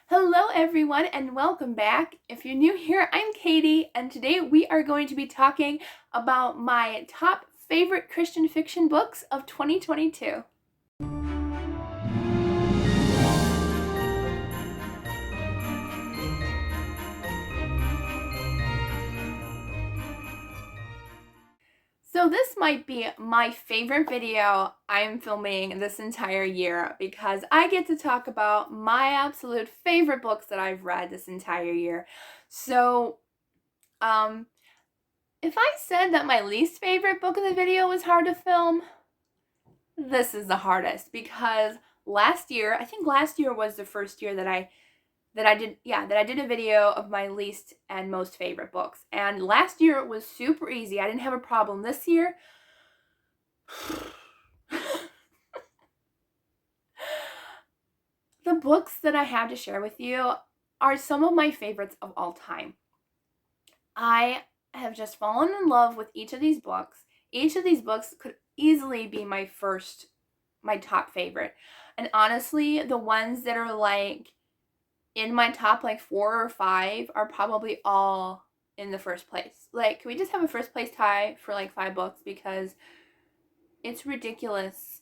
Hello everyone and welcome back. If you're new here, I'm Katie and today we are going to be talking about my top favorite Christian fiction books of 2022. So this might be my favorite video I'm filming this entire year because I get to talk about my absolute favorite books that I've read this entire year. So, if I said that my least favorite book of the video was hard to film, this is the hardest because last year, I think last year was the first year that I did a video of my least and most favorite books. And last year it was super easy. I didn't have a problem. This year, the books that I have to share with you are some of my favorites of all time. I have just fallen in love with each of these books. Each of these books could easily be my top favorite. And honestly, the ones that are like in my top like 4 or 5 are probably all in the first place. Like, can we just have a first place tie for like 5 books? Because it's ridiculous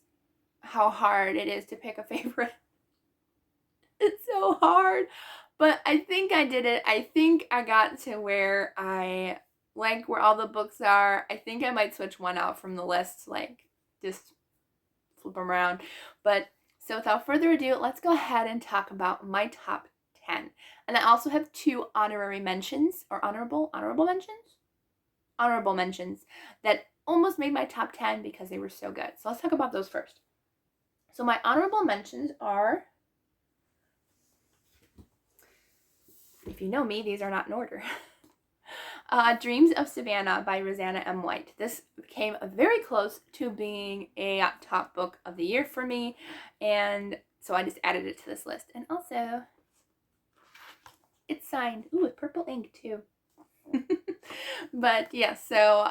how hard it is to pick a favorite. It's so hard. But I think I did it. I think I got to where I like where all the books are. I think I might switch one out from the list, like just flip them around. But so without further ado, let's go ahead and talk about my top 10. And I also have 2 honorary mentions, or honorable mentions that almost made my top 10 because they were so good. So let's talk about those first. So my honorable mentions are, if you know me, these are not in order. Dreams of Savannah by Roseanna M. White. This came very close to being a top book of the year for me, and so I just added it to this list. And also, it's signed. Ooh, with purple ink too. But yeah, so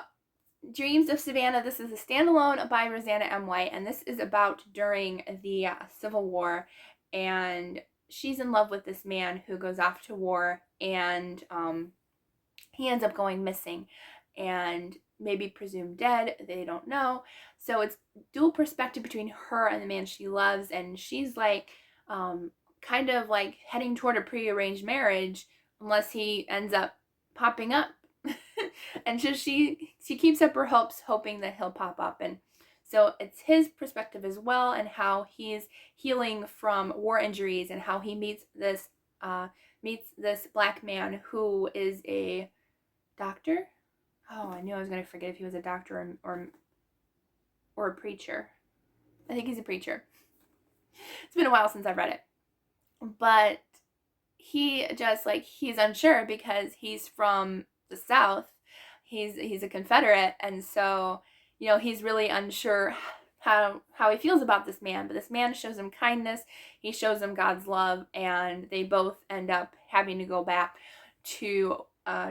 Dreams of Savannah, this is a standalone by Roseanna M. White, and this is about during the Civil War, and she's in love with this man who goes off to war, and he ends up going missing and maybe presumed dead. They don't know. So it's dual perspective between her and the man she loves, and she's like kind of like heading toward a prearranged marriage unless he ends up popping up. And so she keeps up her hopes, hoping that he'll pop up. And so it's his perspective as well, and how he's healing from war injuries, and how he meets this black man who is a doctor. Oh, I knew I was going to forget if he was a doctor or a preacher. I think he's a preacher. It's been a while since I've read it. But he just he's unsure because he's from the South. He's a Confederate, and so, he's really unsure how he feels about this man. But this man shows him kindness. He shows him God's love, and they both end up having to go back to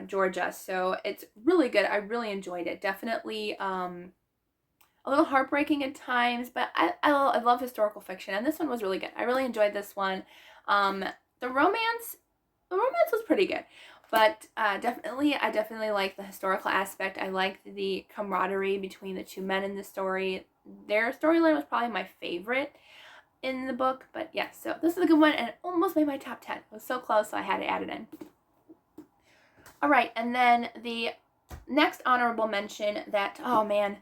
Georgia. So it's really good. I really enjoyed it. Definitely a little heartbreaking at times, but I love historical fiction, and this one was really good. I really enjoyed this one. The romance was pretty good, but I definitely like the historical aspect. I liked the camaraderie between the 2 men in the story. Their storyline was probably my favorite in the book, but yeah, so this is a good one, and it almost made my top 10. It was so close, so I had to add it in. All right, and then the next honorable mention that, oh man,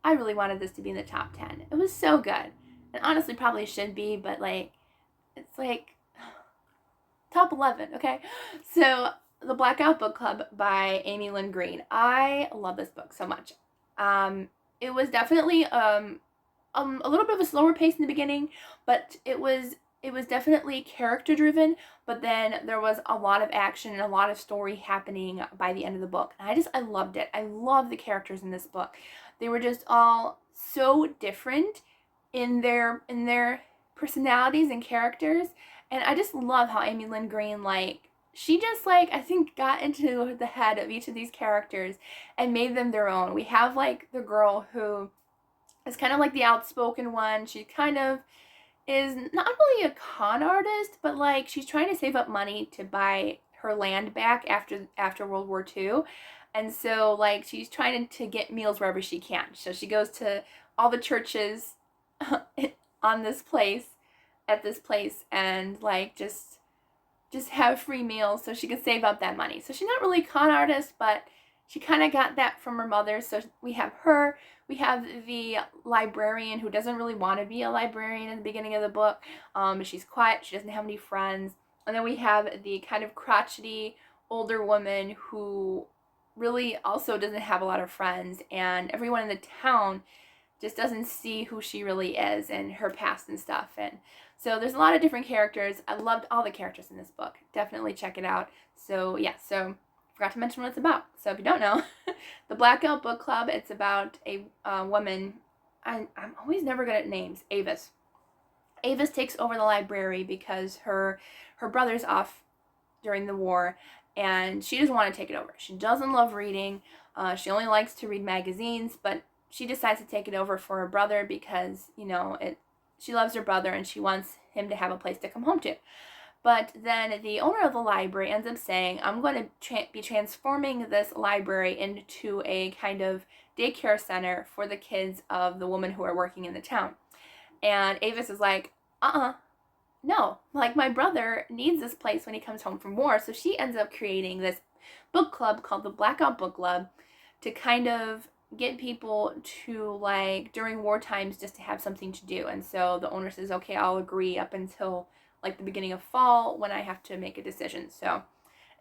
I really wanted this to be in the top 10. It was so good. And honestly probably should be, but it's top 11, okay? So, The Blackout Book Club by Amy Lynn Green. I love this book so much. It was definitely a little bit of a slower pace in the beginning, but it was definitely character driven, but then there was a lot of action and a lot of story happening by the end of the book. And I loved it. I love the characters in this book. They were just all so different in their personalities and characters. And I just love how Amy Lynn Green, she just, I think got into the head of each of these characters and made them their own. We have, the girl who is kind of like the outspoken one. She kind of is not really a con artist, but like she's trying to save up money to buy her land back after World War II. And so like she's trying to get meals wherever she can. So she goes to all the churches on this place, at this place, and like just have free meals so she could save up that money. So she's not really a con artist, but she kind of got that from her mother. So we have her. We have the librarian who doesn't really want to be a librarian in the beginning of the book. She's quiet. She doesn't have any friends. And then we have the kind of crotchety older woman who really also doesn't have a lot of friends. And everyone in the town just doesn't see who she really is and her past and stuff. And so there's a lot of different characters. I loved all the characters in this book. Definitely check it out. So yeah, so forgot to mention what it's about. So if you don't know, the Blackout Book Club, it's about a woman. I'm always never good at names. Avis. Avis takes over the library because her brother's off during the war, and she doesn't want to take it over. She doesn't love reading. She only likes to read magazines, but she decides to take it over for her brother because, you know, she loves her brother and she wants him to have a place to come home to. But then the owner of the library ends up saying, I'm going to be transforming this library into a kind of daycare center for the kids of the women who are working in the town. And Avis is like, no, like my brother needs this place when he comes home from war. So she ends up creating this book club called the Blackout Book Club to kind of get people to, like, during war times, just to have something to do. And so the owner says, okay, I'll agree up until like the beginning of fall when I have to make a decision. So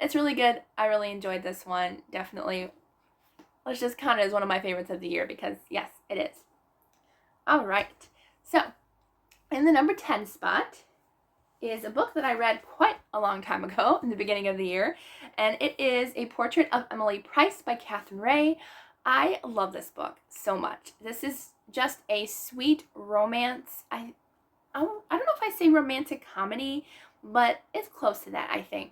it's really good. I really enjoyed this one. Definitely, let's just count it as one of my favorites of the year because yes, it is. All right. So in the number 10 spot is a book that I read quite a long time ago in the beginning of the year, and it is A Portrait of Emily Price by Katherine Reay. I love this book so much. This is just a sweet romance. I don't know if I say romantic comedy, but it's close to that, I think.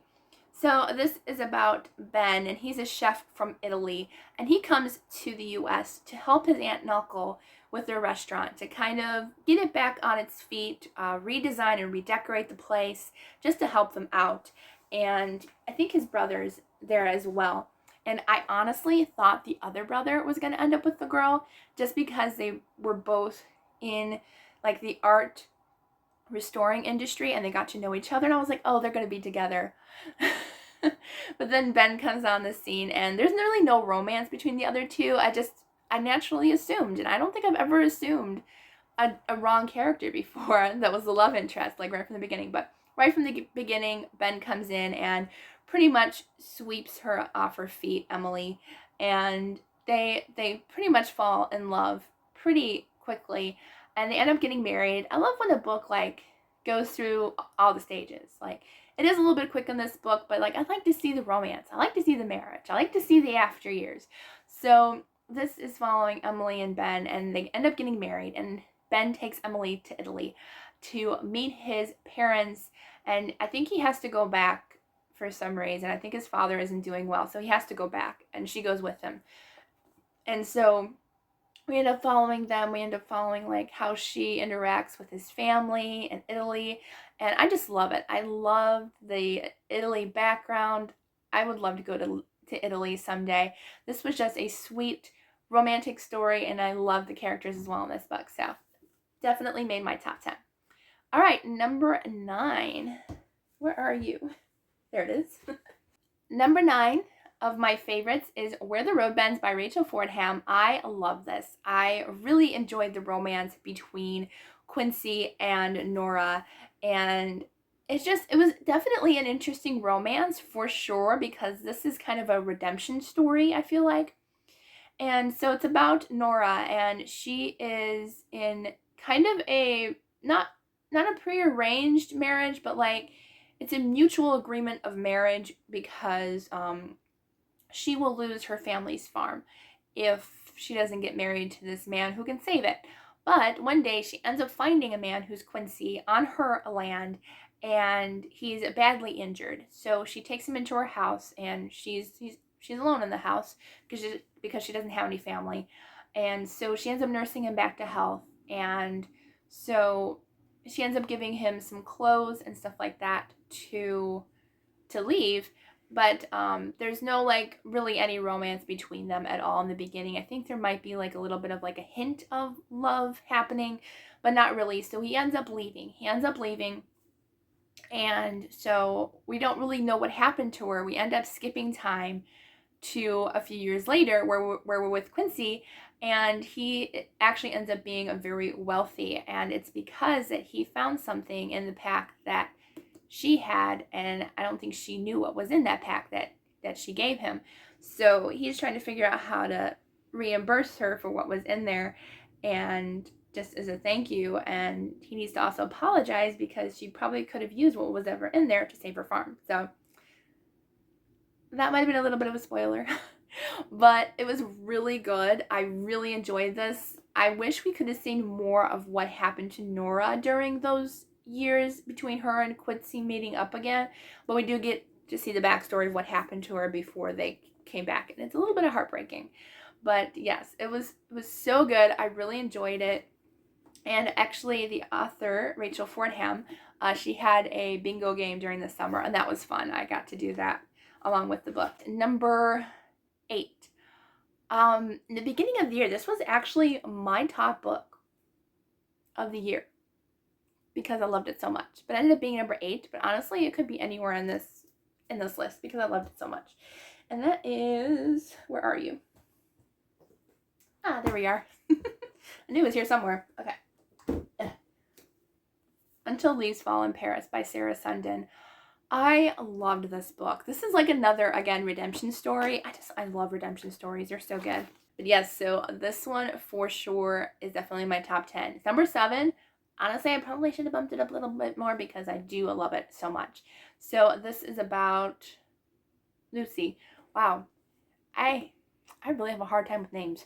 So this is about Ben, and he's a chef from Italy, and he comes to the U.S. to help his aunt and uncle with their restaurant, to kind of get it back on its feet, redesign and redecorate the place, just to help them out. And I think his brother's there as well. And I honestly thought the other brother was going to end up with the girl, just because they were both in like the art restoring industry and they got to know each other, and I was like, oh, they're going to be together. But then Ben comes on the scene and there's really no romance between the other two. I naturally assumed, and I don't think I've ever assumed a wrong character before that was the love interest, like right from the beginning. But right from the beginning, Ben comes in and pretty much sweeps her off her feet, Emily, and they pretty much fall in love pretty quickly, and they end up getting married. I love when a book like goes through all the stages. Like, it is a little bit quick in this book, but like, I'd like to see the romance. I like to see the marriage. I like to see the after years. So this is following Emily and Ben, and they end up getting married, and Ben takes Emily to Italy to meet his parents, and I think he has to go back for some reason. I think his father isn't doing well, so he has to go back, and she goes with him. And so we end up following them. We end up following like how she interacts with his family in Italy, and I just love it. I love the Italy background. I would love to go to Italy someday. This was just a sweet romantic story, and I love the characters as well in this book, so definitely made my top 10. All right, number 9. Where are you? There it is. Number 9 of my favorites is Where the Road Bends by Rachel Fordham. I love this. I really enjoyed the romance between Quincy and Nora, and it was definitely an interesting romance for sure, because this is kind of a redemption story, I feel like. And so it's about Nora, and she is in kind of a not a prearranged marriage, but like it's a mutual agreement of marriage, because she will lose her family's farm if she doesn't get married to this man who can save it. But one day she ends up finding a man who's Quincy on her land, and he's badly injured. So she takes him into her house, and she's alone in the house because she doesn't have any family. And so she ends up nursing him back to health. And so she ends up giving him some clothes and stuff like that to leave. But there's no like really any romance between them at all in the beginning. I think there might be like a little bit of like a hint of love happening, but not really. So he ends up leaving. And so we don't really know what happened to her. We end up skipping time to a few years later where we're with Quincy, and he actually ends up being a very wealthy, and it's because that he found something in the pack that she had, and I don't think she knew what was in that pack that she gave him. So he's trying to figure out how to reimburse her for what was in there, and just as a thank you, and he needs to also apologize because she probably could have used what was ever in there to save her farm. So that might have been a little bit of a spoiler, but it was really good. I really enjoyed this. I wish we could have seen more of what happened to Nora during those years between her and Quincy meeting up again, but we do get to see the backstory of what happened to her before they came back, and it's a little bit of heartbreaking. But yes, it was so good. I really enjoyed it. And actually, the author, Rachel Fordham, she had a bingo game during the summer, and that was fun. I got to do that along with the book. Number 8. In the beginning of the year, this was actually my top book of the year because I loved it so much. But it ended up being number 8. But honestly, it could be anywhere in this list because I loved it so much. And that is, where are you? Ah, there we are. I knew it was here somewhere. Okay. Until Leaves Fall in Paris by Sara Sundin. I loved this book. This is like another, again, redemption story. I love redemption stories. They're so good. But yes, so this one for sure is definitely my top 10. It's number 7. Honestly, I probably should have bumped it up a little bit more because I do love it so much. So this is about Lucy. Wow. I really have a hard time with names.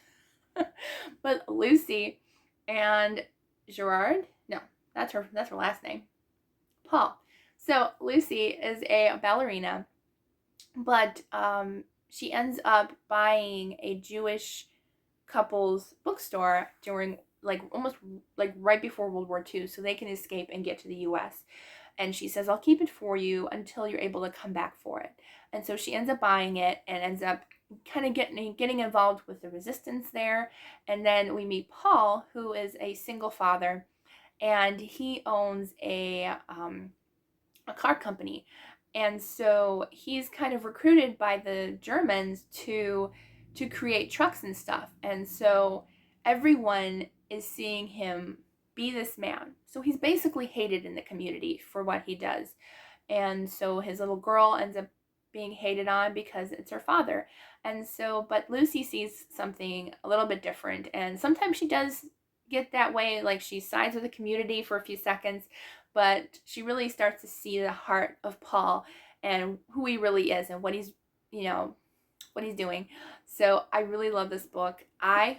But Lucy and Gerard, no, that's her last name. Paul. So Lucy is a ballerina, but she ends up buying a Jewish couple's bookstore during almost right before World War II, so they can escape and get to the U.S. And she says, I'll keep it for you until you're able to come back for it. And so she ends up buying it and ends up kind of getting involved with the resistance there. And then we meet Paul, who is a single father, and he owns a car company. And so he's kind of recruited by the Germans to create trucks and stuff. And so everyone is seeing him be this man. So he's basically hated in the community for what he does. And so his little girl ends up being hated on because it's her father. And so, but Lucy sees something a little bit different. And sometimes she does get that way, like she sides with the community for a few seconds, but she really starts to see the heart of Paul and who he really is and what he's doing. So I really love this book. I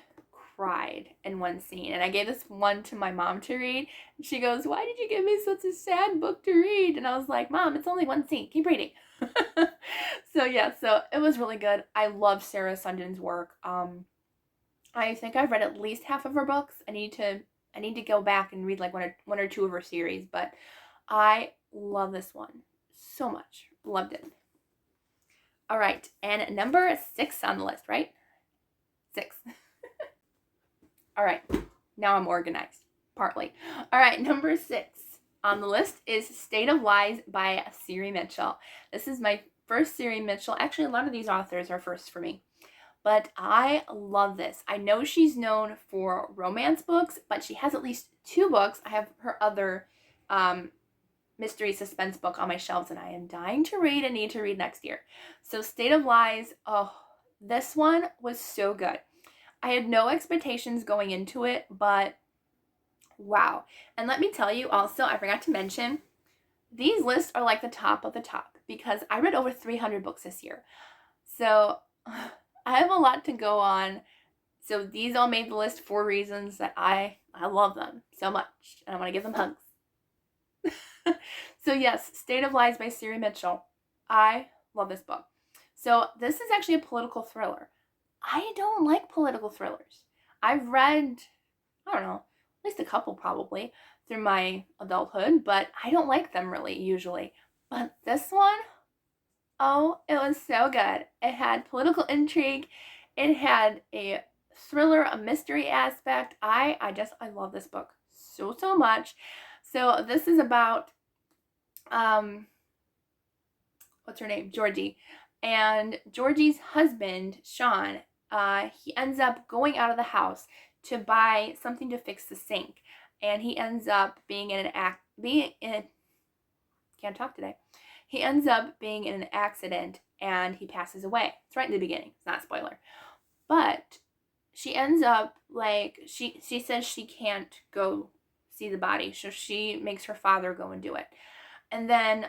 cried in one scene, and I gave this one to my mom to read, and she goes, why did you give me such a sad book to read? And I was like, Mom, it's only one scene, keep reading. So it was really good. I love Sara Sundin's work. I think I've read at least half of her books. I need to go back and read like one or two of her series, but I love this one so much. Loved it. All right, and number 6 on the list, right? 6. All right, now I'm organized, partly. All right, number 6 on the list is State of Lies by Siri Mitchell. This is my first Siri Mitchell. Actually, a lot of these authors are first for me. But I love this. I know she's known for romance books, but she has at least 2 books. I have her other mystery suspense book on my shelves, and I am dying to read and need to read next year. So State of Lies, oh, this one was so good. I had no expectations going into it, but wow. And let me tell you also, I forgot to mention, these lists are like the top of the top because I read over 300 books this year. So I have a lot to go on. So these all made the list for reasons that I love them so much, and I want to give them hugs. So yes, State of Lies by Siri Mitchell. I love this book. So this is actually a political thriller. I don't like political thrillers. I've read, I don't know, at least a couple probably, through my adulthood, but I don't like them really usually. But this one, oh, it was so good. It had political intrigue. It had a thriller, a mystery aspect. I love this book so much. So this is about what's her name? Georgie. And Georgie's husband, Sean, he ends up going out of the house to buy something to fix the sink. And he ends up can't talk today. He ends up being in an accident and he passes away. It's right in the beginning. It's not a spoiler. But she ends up she says she can't go see the body, so she makes her father go and do it. And then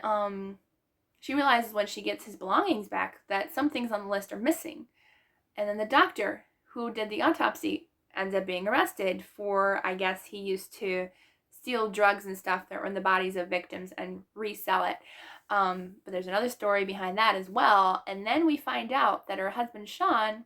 she realizes when she gets his belongings back that some things on the list are missing. And then the doctor who did the autopsy ends up being arrested for, I guess he used to steal drugs and stuff that were in the bodies of victims and resell it. But there's another story behind that as well. And then we find out that her husband, Sean,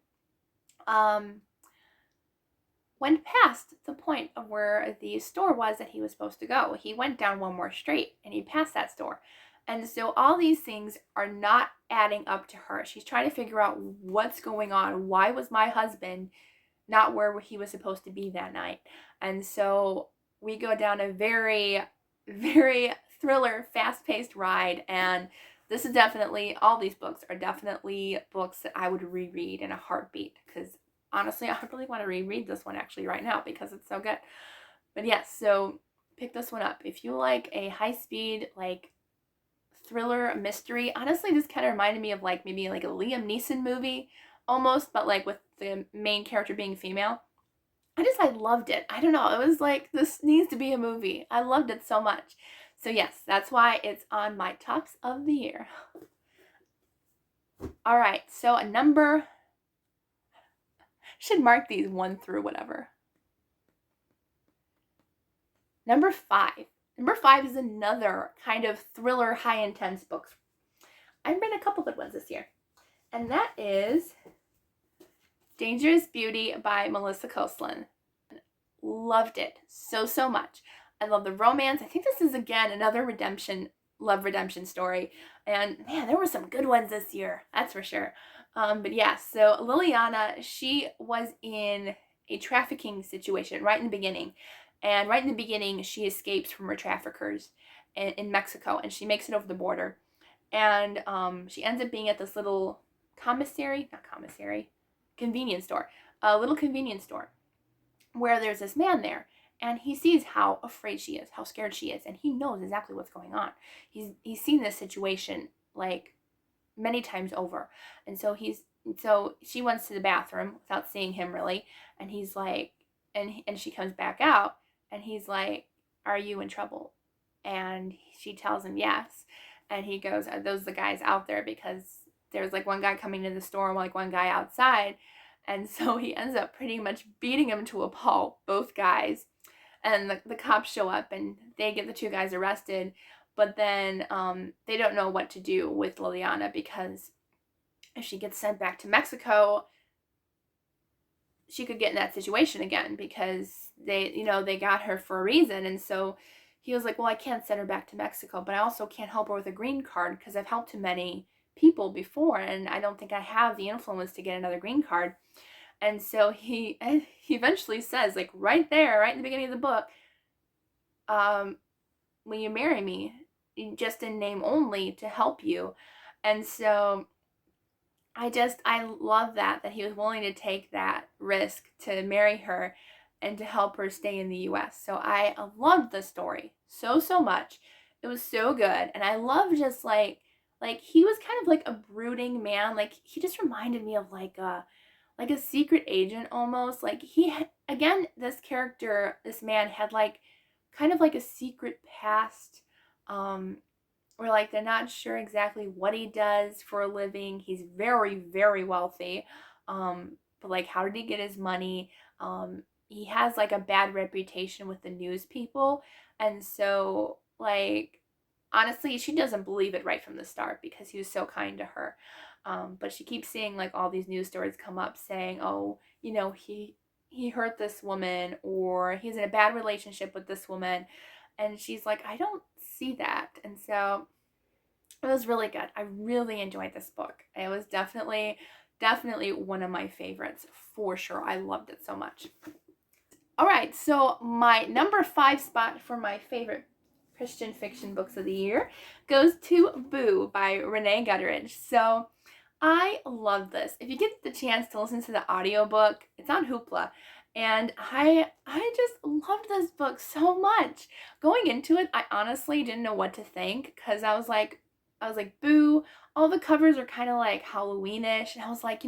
went past the point of where the store was that he was supposed to go. He went down one more street and he passed that store. And so all these things are not adding up to her. She's trying to figure out what's going on. Why was my husband not where he was supposed to be that night? And so we go down a very, very thriller, fast-paced ride. And this is definitely, all these books are definitely books that I would reread in a heartbeat. Because honestly, I really want to reread this one actually right now because it's so good. But yes, so pick this one up. If you like a high-speed, thriller mystery. Honestly, this kind of reminded me of maybe a Liam Neeson movie almost, but with the main character being female. I loved it. I don't know. It was this needs to be a movie. I loved it so much. So yes, that's why it's on my tops of the year. All right. So a number, should mark these 1 through whatever. Number 5. Number 5 is another kind of thriller, high intense book. I've read a couple good ones this year. And that is Dangerous Beauty by Melissa Koslin. Loved it so much. I love the romance. I think this is, again, another love redemption story. And man, there were some good ones this year. That's for sure. But yeah, so Liliana, she was in a trafficking situation right in the beginning. And right in the beginning, she escapes from her traffickers in Mexico, and she makes it over the border. And she ends up being at this little convenience store, a little convenience store, where there's this man there. And he sees how afraid she is, how scared she is, and he knows exactly what's going on. He's seen this situation many times over. And so she went to the bathroom without seeing him really, and he's like, and she comes back out. And he's like, are you in trouble? And she tells him yes. And he goes, are those the guys out there? Because there's one guy coming to the store and one guy outside. And so he ends up pretty much beating him to a pulp, both guys. And the cops show up and they get the 2 guys arrested. But then they don't know what to do with Liliana, because if she gets sent back to Mexico, she could get in that situation again, because they got her for a reason. And so he was like, well, I can't send her back to Mexico, but I also can't help her with a green card because I've helped too many people before, and I don't think I have the influence to get another green card. And so he eventually says, right there, right in the beginning of the book, will you marry me, just in name only, to help you? And so I love that he was willing to take that risk to marry her and to help her stay in the U.S. So I loved the story so much. It was so good. And I love just he was kind of a brooding man. He just reminded me of a secret agent almost. He had, again, this man had kind of a secret past, where they're not sure exactly what he does for a living. He's very, very wealthy. But how did he get his money? He has a bad reputation with the news people. And so honestly, she doesn't believe it right from the start because he was so kind to her. But she keeps seeing all these news stories come up saying, oh, he hurt this woman, or he's in a bad relationship with this woman. And she's like, I don't see that. And so it was really good. I really enjoyed this book. It was definitely one of my favorites for sure. I loved it so much. All right, so my number 5 spot for my favorite Christian fiction books of the year goes to Boo by Rene Gutteridge. So I love this. If you get the chance to listen to the audiobook, it's on Hoopla. And I just loved this book so much. Going into it, I honestly didn't know what to think because I was like, Boo, all the covers are kind of like Halloweenish. And I was like,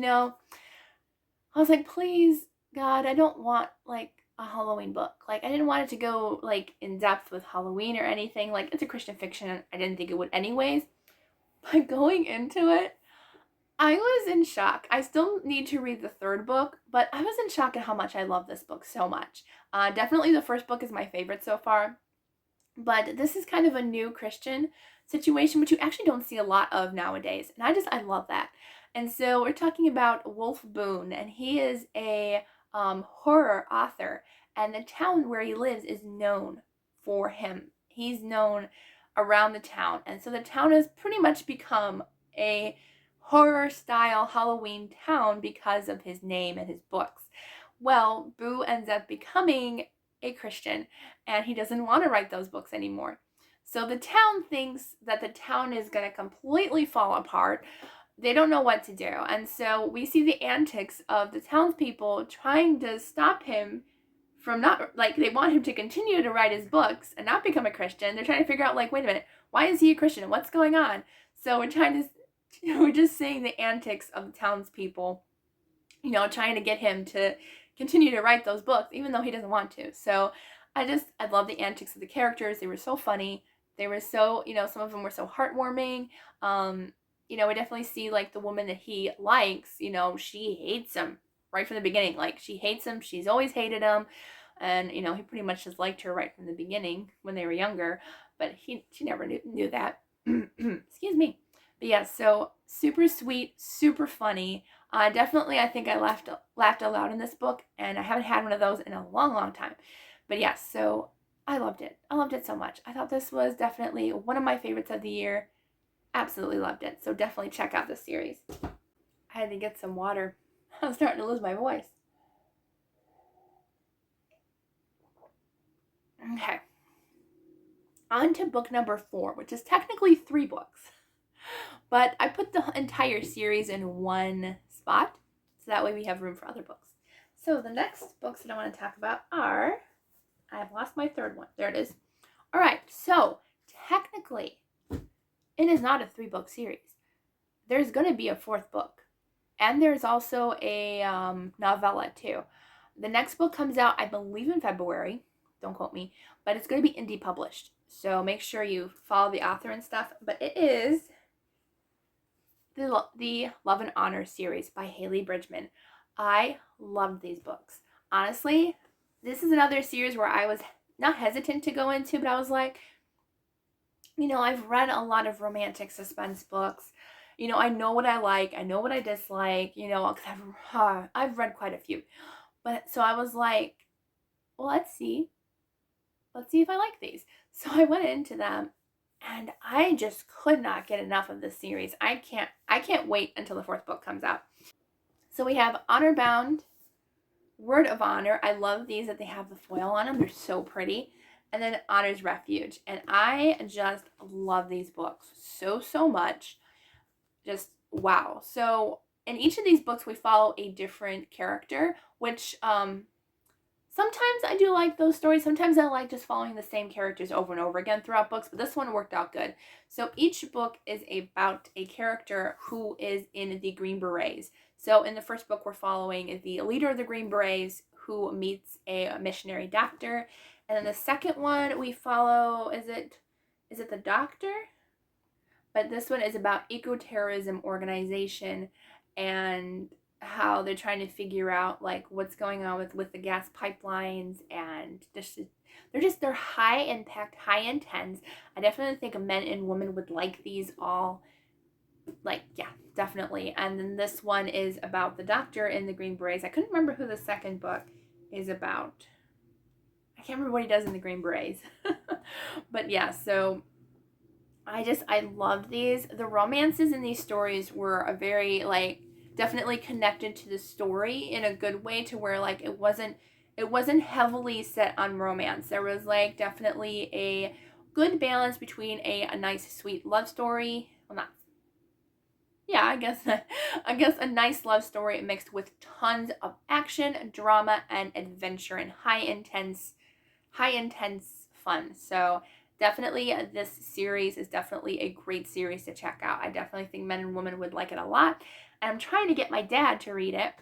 please, God, I don't want like a Halloween book. Like, I didn't want it to go like in depth with Halloween or anything. Like, it's a Christian fiction. I didn't think it would anyways. But going into it, I was in shock. I still need to read the 3rd book, but I was in shock at how much I love this book so much. Definitely the first book is my favorite so far, but this is kind of a new Christian situation, which you actually don't see a lot of nowadays, and I love that. And so we're talking about Wolf Boone, and he is a horror author, and the town where he lives is known for him. He's known around the town, and so the town has pretty much become a horror style Halloween town because of his name and his books. Well, Boo ends up becoming a Christian, and he doesn't want to write those books anymore. So the town thinks that the town is going to completely fall apart. They don't know what to do. And so we see the antics of the townspeople trying to stop him from not, like, they want him to continue to write his books and not become a Christian. They're trying to figure out, like, wait a minute, why is he a Christian? What's going on? So we're just seeing the antics of the townspeople, trying to get him to continue to write those books, even though he doesn't want to. So I love the antics of the characters. They were so funny. They were so, some of them were so heartwarming. We definitely see, like, the woman that he likes, she hates him right from the beginning. Like, she hates him. She's always hated him. And, he pretty much just liked her right from the beginning when they were younger. But she never knew that. Excuse me. But yeah, so super sweet, super funny. Definitely, I think I laughed aloud in this book, and I haven't had one of those in a long, long time. But yes, so I loved it. I loved it so much. I thought this was definitely one of my favorites of the year. Absolutely loved it. So definitely check out this series. I had to get some water. I was starting to lose my voice. Okay. On to book number 4, which is technically 3 books. But I put the entire series in one spot, so that way we have room for other books. So the next books that I want to talk about are, I've lost my 3rd one. There it is. All right, so technically, it is not a 3-book series. There's going to be a 4th book. And there's also a novella, too. The next book comes out, I believe, in February. Don't quote me. But it's going to be indie published. So make sure you follow the author and stuff. But it is the Love and Honor series by Hallee Bridgeman. I loved these books. Honestly, this is another series where I was not hesitant to go into, but I was like, I've read a lot of romantic suspense books. I know what I like. I know what I dislike, because I've read quite a few. But so I was like, well, let's see if I like these. So I went into them, and I just could not get enough of this series. I can't wait until the 4th book comes out. So we have Honor Bound, Word of Honor. I love these that they have the foil on them. They're so pretty. And then Honor's Refuge. And I just love these books so much. Just wow. So in each of these books, we follow a different character, which sometimes I do like those stories. Sometimes I like just following the same characters over and over again throughout books, but this one worked out good. So each book is about a character who is in the Green Berets. So in the first book, we're following the leader of the Green Berets who meets a missionary doctor. And then the second one we follow, is it the doctor? But this one is about eco-terrorism organization and how they're trying to figure out like what's going on with the gas pipelines, and they're high impact, high intense. I definitely think men and women would like these all. Like, yeah, definitely. And then this one is about the doctor in the Green Berets. I couldn't remember who the second book is about. I can't remember what he does in the Green Berets. But yeah, so I loved these. The romances in these stories were a very, like, definitely connected to the story in a good way, to where, like, it wasn't heavily set on romance. There was, like, definitely a good balance between a nice sweet love story. Well, not, yeah, I guess a nice love story mixed with tons of action, drama, and adventure, and high intense fun. So definitely this series is definitely a great series to check out. I definitely think men and women would like it a lot. And I'm trying to get my dad to read it.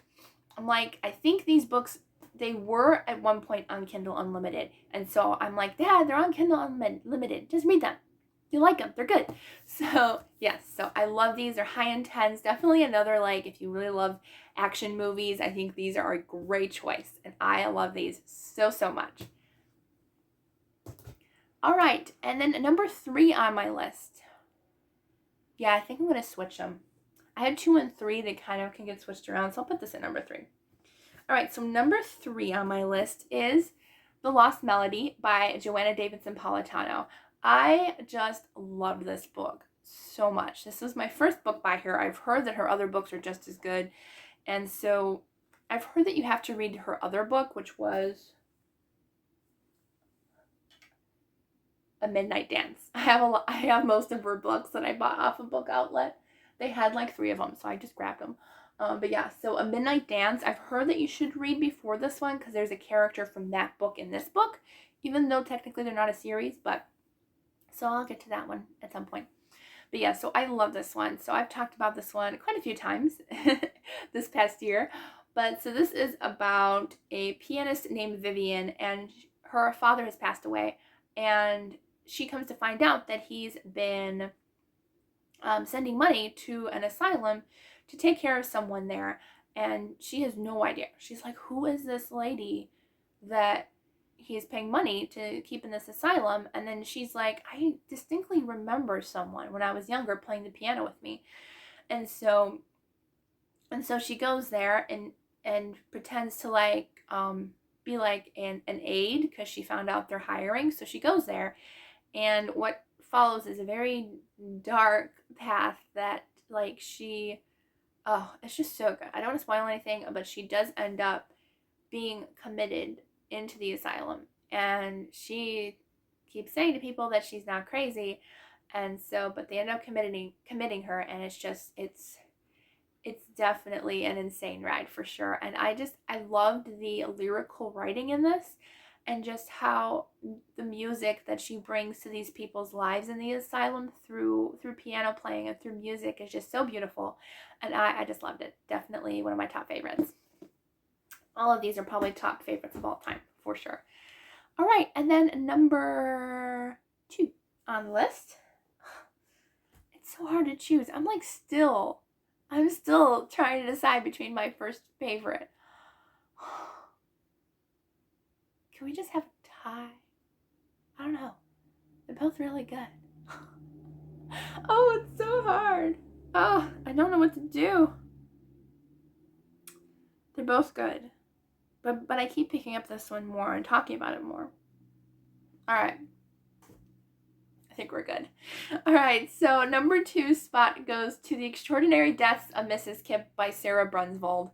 I'm like, I think these books, they were at one point on Kindle Unlimited. And so I'm like, Dad, they're on Kindle Unlimited. Just read them. You like them. They're good. So yes, so I love these. They're high intense. Definitely another, like, if you really love action movies, I think these are a great choice. And I love these so, so much. All right, and then number 3 on my list. Yeah, I think I'm going to switch them. I had 2 and 3. They kind of can get switched around, so I'll put this at number 3. All right, so number 3 on my list is The Lost Melody by Joanna Davidson Politano. I just loved this book so much. This was my first book by her. I've heard that her other books are just as good. And so I've heard that you have to read her other book, which was A Midnight Dance. I have most of her books that I bought off of Book Outlet. They had like 3 of them, so I just grabbed them. But yeah, so A Midnight Dance, I've heard that you should read before this one, because there's a character from that book in this book, even though technically they're not a series, but so I'll get to that one at some point. But yeah, so I love this one. So I've talked about this one quite a few times this past year. But so this is about a pianist named Vivian, and her father has passed away, and she comes to find out that he's been sending money to an asylum to take care of someone there, and she has no idea. She's like, who is this lady that he's paying money to keep in this asylum? And then she's like, I distinctly remember someone when I was younger playing the piano with me. And so she goes there and pretends to, like, be like an aide, because she found out they're hiring. So she goes there, and what follows is a very dark path that, like, it's just so good. I don't want to spoil anything, but she does end up being committed into the asylum, and she keeps saying to people that she's not crazy, and so, but they end up committing her, and it's definitely an insane ride for sure. And I loved the lyrical writing in this, and just how the music that she brings to these people's lives in the asylum through piano playing and through music is just so beautiful. And I just loved it. Definitely one of my top favorites. All of these are probably top favorites of all time, for sure. All right, and then number 2 on the list. It's so hard to choose. I'm still trying to decide between my first favorite. Can we just have a tie? I don't know. They're both really good. Oh, it's so hard. Oh, I don't know what to do. They're both good. But I keep picking up this one more and talking about it more. All right. I think we're good. All right, so number 2 spot goes to The Extraordinary Deaths of Mrs. Kipp by Sara Brunsvold.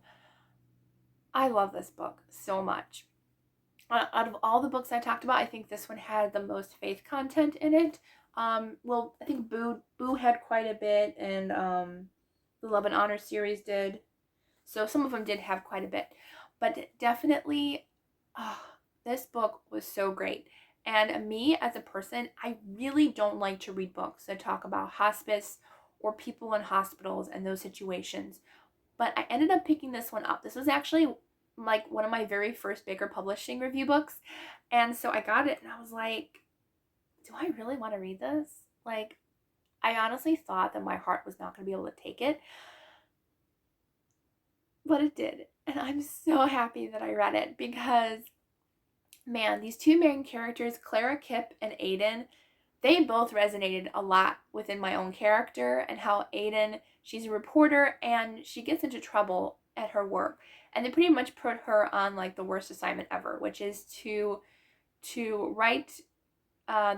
I love this book so much. Out of all the books I talked about, I think this one had the most faith content in it. Well, I think Boo had quite a bit, and the Love and Honor series did. So some of them did have quite a bit. But definitely, this book was so great. And me as a person, I really don't like to read books that talk about hospice or people in hospitals and those situations. But I ended up picking this one up. This was actually like one of my very first Baker Publishing review books. And so I got it, and I was like, do I really want to read this? Like, I honestly thought that my heart was not going to be able to take it. But it did. And I'm so happy that I read it, because, man, these 2 main characters, Clara Kipp and Aiden, they both resonated a lot within my own character, and how Aiden, she's a reporter, and she gets into trouble at her work. And they pretty much put her on, like, the worst assignment ever, which is to to write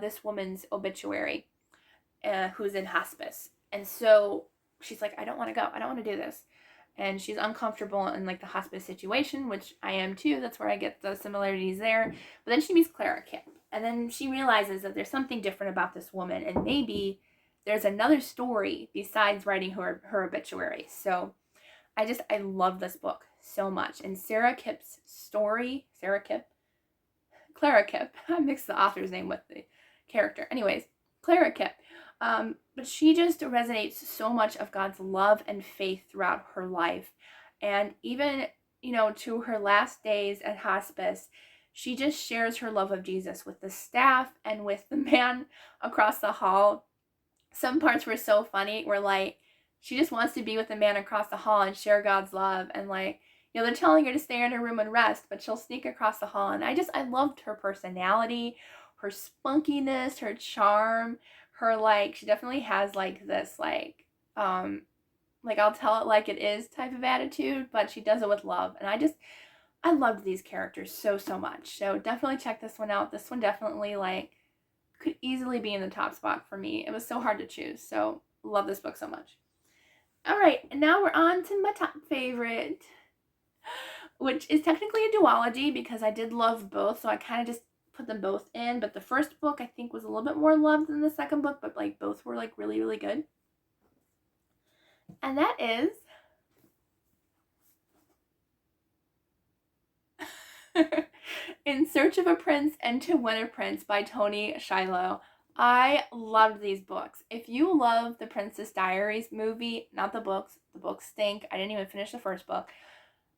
this woman's obituary who's in hospice. And so she's like, I don't want to go. I don't want to do this. And she's uncomfortable in like the hospice situation, which I am too. That's where I get the similarities there. But then she meets Clara Kip. And then she realizes that there's something different about this woman. And maybe there's another story besides writing her obituary. So I love this book so much. And Clara Kip's story, Clara Kip. I mixed the author's name with the character. Anyways, Clara Kip. But she just resonates so much of God's love and faith throughout her life. And even, to her last days at hospice, she just shares her love of Jesus with the staff and with the man across the hall. Some parts were so funny where, like, she just wants to be with the man across the hall and share God's love. And, like, they're telling her to stay in her room and rest, but she'll sneak across the hall. And I loved her personality, her spunkiness, her charm, her, like, she definitely has, like, this, like, I'll tell it like it is type of attitude, but she does it with love. And I loved these characters so much. So definitely check this one out. This one definitely, like, could easily be in the top spot for me. It was so hard to choose. So love this book so much. All right, and now we're on to my top favorite, which is technically a duology because I did love both. So I kind of just put them both in. But the first book I think was a little bit more loved than the second book, but like both were like really, really good. And that is In Search of a Prince and to Win a Prince by Toni Shiloh. I loved these books. If you love the Princess Diaries movie, not the books stink. I didn't even finish the first book.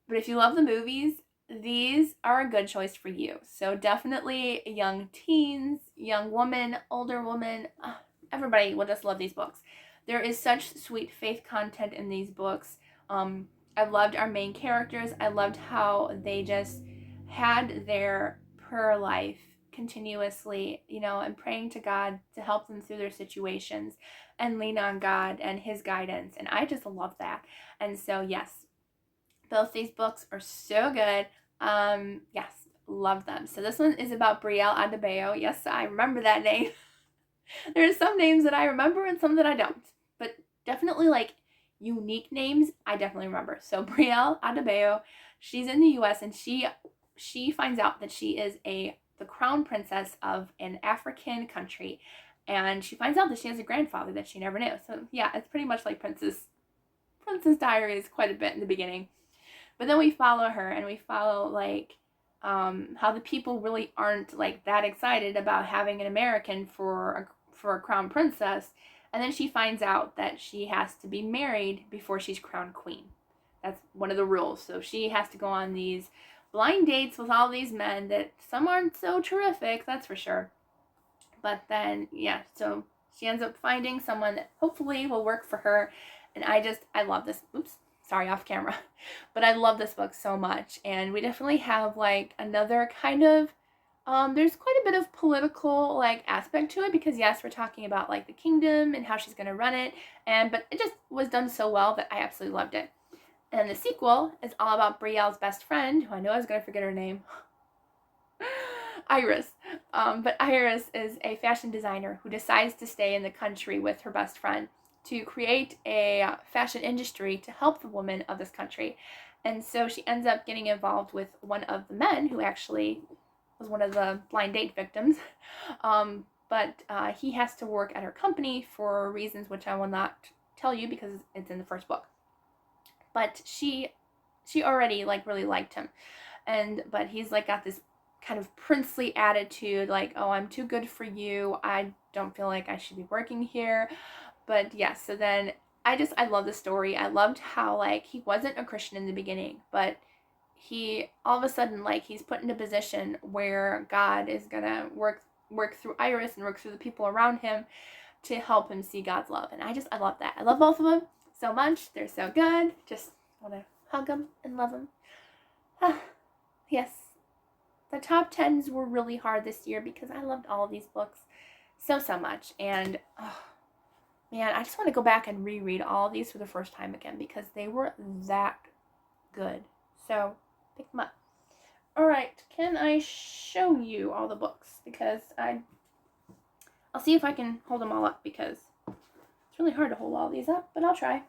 But if you love the movies, these are a good choice for you. So definitely young teens, young woman, older woman, everybody will just love these books. There is such sweet faith content in these books. I loved our main characters. I loved how they just had their prayer life continuously, and praying to God to help them through their situations and lean on God and his guidance. And I just love that. And so, yes, both these books are so good. Yes, love them. So this one is about Brielle Adebayo. Yes, I remember that name. There are some names that I remember and some that I don't. But definitely like unique names, I definitely remember. So Brielle Adebayo, she's in the US and she finds out that she is the crown princess of an African country. And she finds out that she has a grandfather that she never knew. So yeah, it's pretty much like Princess Diaries quite a bit in the beginning. But then we follow her and we follow like how the people really aren't like that excited about having an American for a crown princess. And then she finds out that she has to be married before she's crowned queen. That's one of the rules. So she has to go on these blind dates with all these men that some aren't so terrific, that's for sure. But then, yeah, so she ends up finding someone that hopefully will work for her. And I love this. Oops, sorry, off camera. But I love this book so much. And we definitely have like another kind of, there's quite a bit of political like aspect to it because yes, we're talking about like the kingdom and how she's going to run it. But it just was done so well that I absolutely loved it. And the sequel is all about Brielle's best friend, who I know I was going to forget her name, Iris. But Iris is a fashion designer who decides to stay in the country with her best friend to create a fashion industry to help the women of this country. And so she ends up getting involved with one of the men who actually was one of the blind date victims. But he has to work at her company for reasons which I will not tell you because it's in the first book. But she already like really liked him. But he's like got this kind of princely attitude, like, oh, I'm too good for you. I don't feel like I should be working here. But yes, so then I love the story. I loved how like he wasn't a Christian in the beginning, but he all of a sudden like he's put in a position where God is gonna work through Iris and work through the people around him to help him see God's love. And I love that. I love both of them so much. They're so good. Just want to hug them and love them. Yes. The top 10s were really hard this year because I loved all of these books so much. And man, I just want to go back and reread all of these for the first time again because they were that good. So pick them up. Alright, can I show you all the books? Because I'll see if I can hold them all up, because it's really hard to hold all these up, but I'll try.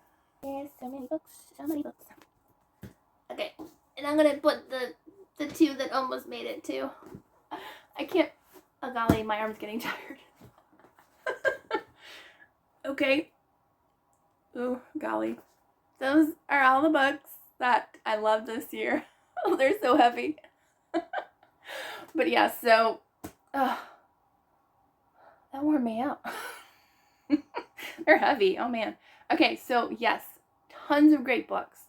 There's so many books, so many books. Okay, and I'm gonna put the two that almost made it too. I can't, oh golly, my arm's getting tired. Okay. Oh golly. Those are all the books that I love this year. Oh, they're so heavy. But yeah, so that wore me out. They're heavy. Oh man. Okay, so yes, tons of great books.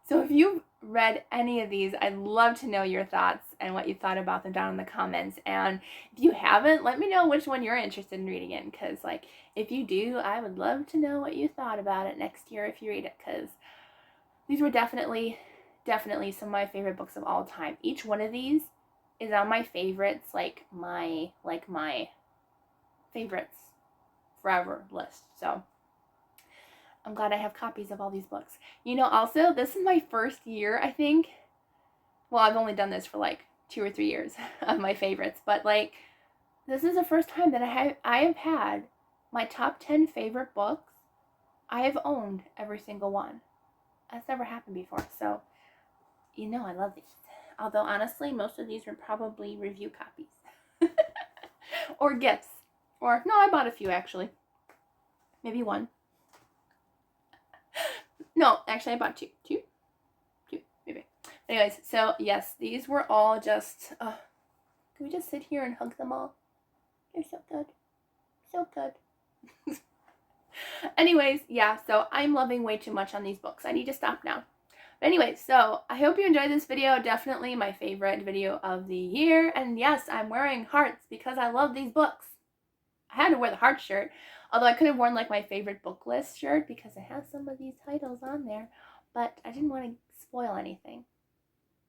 So if you've read any of these, I'd love to know your thoughts and what you thought about them down in the comments. And if you haven't, let me know which one you're interested in reading in, because like if you do, I would love to know what you thought about it next year if you read it, because these were definitely some of my favorite books of all time. Each one of these is on my favorites, like my favorites forever list. So I'm glad I have copies of all these books. You know, also, this is my first year, I think. Well, I've only done this for like 2 or 3 years of my favorites, but like this is the first time that I have had my top 10 favorite books. I have owned every single one. That's never happened before. So, you know, I love these. Although honestly, most of these are probably review copies. Or gifts. Or no, I bought a few actually. Maybe one. No, actually I bought two, maybe. Anyways, so yes, these were all just, can we just sit here and hug them all? They're so good. So good. Anyways, yeah, so I'm loving way too much on these books. I need to stop now. But anyway, so I hope you enjoyed this video. Definitely my favorite video of the year. And yes, I'm wearing hearts because I love these books. I had to wear the heart shirt. Although I could have worn like my favorite book list shirt because it has some of these titles on there. But I didn't want to spoil anything.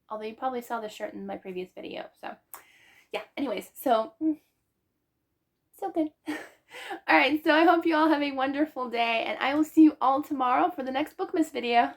Although you probably saw the shirt in my previous video. So yeah, anyways, so good. Alright, so I hope you all have a wonderful day. And I will see you all tomorrow for the next Bookmas video.